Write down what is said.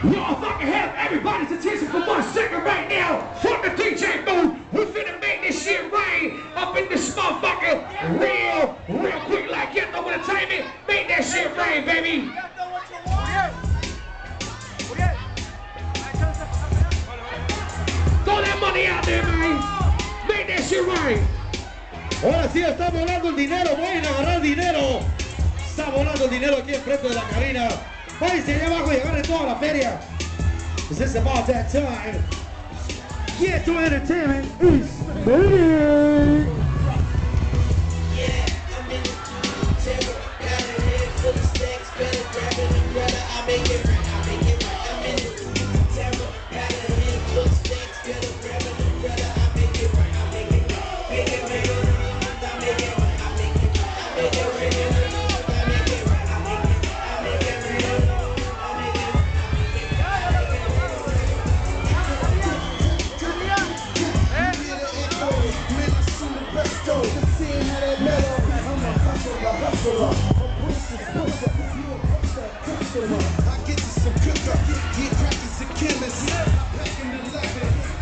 Y'all fucking have everybody's attention for 1 second right now. From the DJ booth, we finna make this shit rain up in this motherfucker real quick like Kieto Entertainment. Make that shit rain, baby. Throw that money out there, man. Make that shit rain. Ahora sí está volando el dinero, vayan a agarrar dinero. Está volando el dinero aquí enfrente de la cabina. Váyanse allá abajo y agarren toda la feria. Cause it's about that time. Kieto Entertainment is ready. I get you some cooker, get crackers and chemists. Back in the 11.